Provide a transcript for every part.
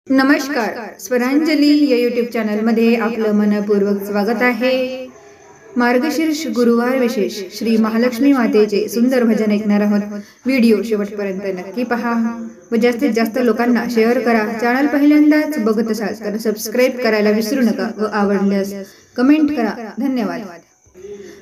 नमस्कार, स्वरांजली या यूट्यूब चॅनलमध्ये आपलं मनपूर्वक स्वागत आहे। मार्गशीर्ष गुरुवार विशेष श्री महालक्ष्मी मातेचे सुंदर भजन ऐकणार आहोत। व्हिडिओ शेवटपर्यंत नक्की पहा व जास्तीत जास्त लोकांना शेअर करा। चॅनल पहिल्यांदाच बघत असाल तर सबस्क्राइब करायला विसरू नका व आवडल्यास कमेंट करा। धन्यवाद।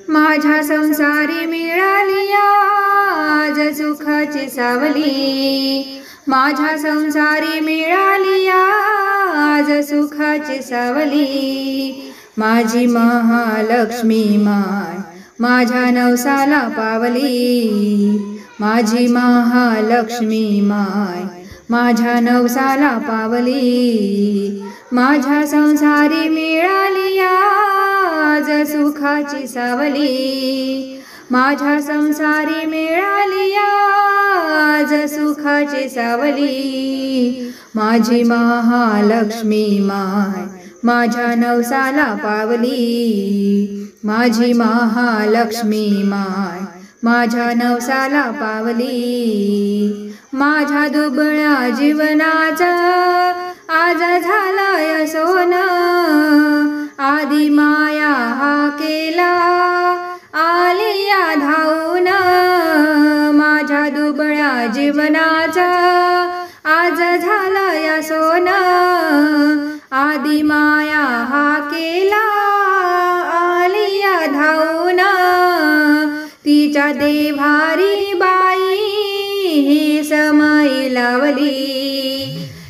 माझ्या संसारी मिळाली आज सुखाची सावली, माझ्या संसारी मिळाली आज सुखाची सावली। माझी महालक्ष्मी माय माझ्या नवसाला पावली, माझी महालक्ष्मी माय माझ्या नवसाला पावली। माझ्या संसारी मिळाली आज सुखाची सावली, माझ्या संसारी मिळाली आज सुखाची सावली। माझी महालक्ष्मी माय माझ्या नवसाला पावली, माझी महालक्ष्मी माय माझ्या नवसाला पावली। माझ्या दुबळ्या जीवनाचा आज झालाय सोना, आदि माया हा केला आलिया धावून। माझ्या दुबळ्या जीवनाचा आज झालाय सोना, आदि माया हा केला आलिया धावून। तिच्या देभारी बाई ही समाई लावली,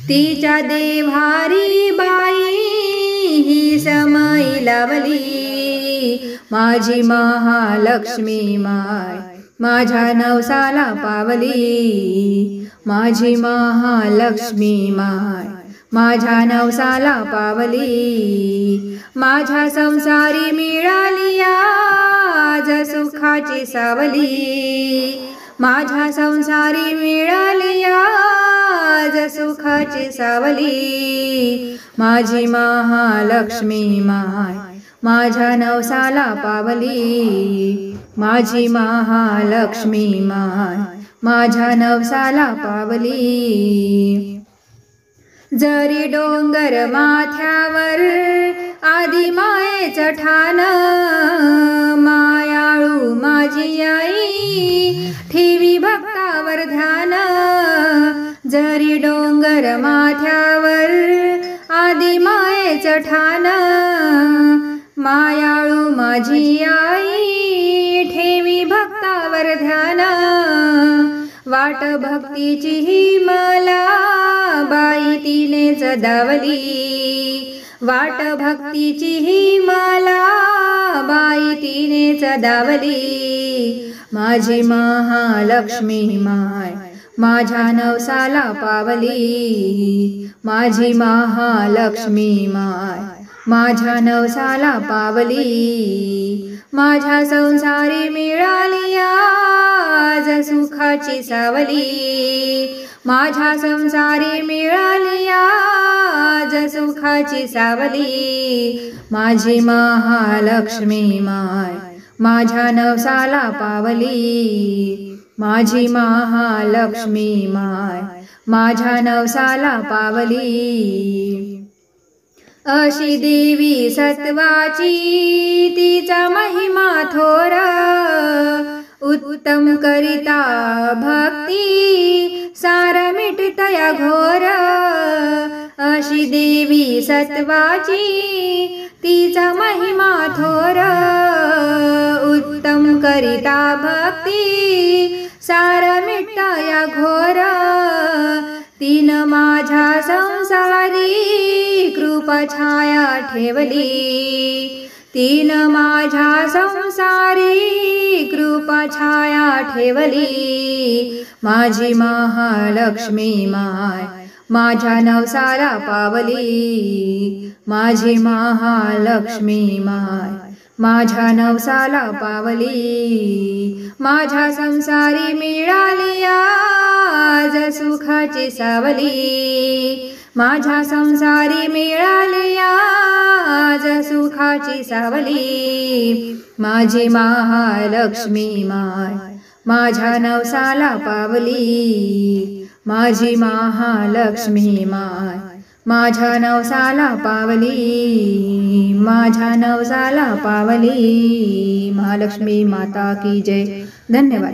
तिच्या देभारी बाई ही समाई लावली। माझी महालक्ष्मी माय माझ्या नवसाला पावली, माझी महालक्ष्मी माय माझ्या नवसाला पावली। माझ्या संसारी मिळाली आज सुखाची सावली, माझ्या संसारी मिळाली आज सुखाची सावली। माझी महालक्ष्मी माय माझ्या नवसाला पावली, माझी महालक्ष्मी माय माझ्या नवसाला पावली। जरी डोंगर माथ्यावर आदि मायेचं ठाण, मायाळू माझी आई ठेवी भक्तावर ध्यान। जरी डोंगर माथ्यावर आदि मायेचं ठाण, मायाळू माझी आई ठेवी भक्तावर ध्यान। वाट भक्तीची ही मला बाई तिनेच दावली, वाट भक्तीची ही मला बाई तिनेच दावली। माझी महालक्ष्मी माय माझ्या नवसाला पावली, माझी महालक्ष्मी माय माझ्या नवसाला पावली। माझ्या संसारी मिळाली आज सुखाची सावली, माझ्या संसारी मिळाली आज सुखाची सावली। माझी महालक्ष्मी माय माझ्या नवसाला पावली, माझी महालक्ष्मी माय माझ्या नवसाला पावली। अशी देवी सत्वाची तिचा महिमा थोर, उत्तम करिता भक्ती सार मिटतया घोर। अशी देवी सत्वाची तिचा महिमा थोर, उत्तम करिता भक्ती सार मिटतया घोर। तीन माझ्या संसारी कृपा छाया ठेवली, तीन माझ्या संसारी कृपा छाया ठेवली। माझी महालक्ष्मी माय माझ्या नवसाला पावली, माझी महालक्ष्मी माय माझ्या नवसाला पावली। माझ्या संसारी मिळाली आज सुखाची सावली, माझ्या संसारी मिळाली आज सुखाची सावली। माझी महालक्ष्मी माय माझ्या नवसाला पावली, माझी महालक्ष्मी माय माझ्या नवसाला पावली, माझ्या नवसाला पावली. महालक्ष्मी माता की जय. धन्यवाद.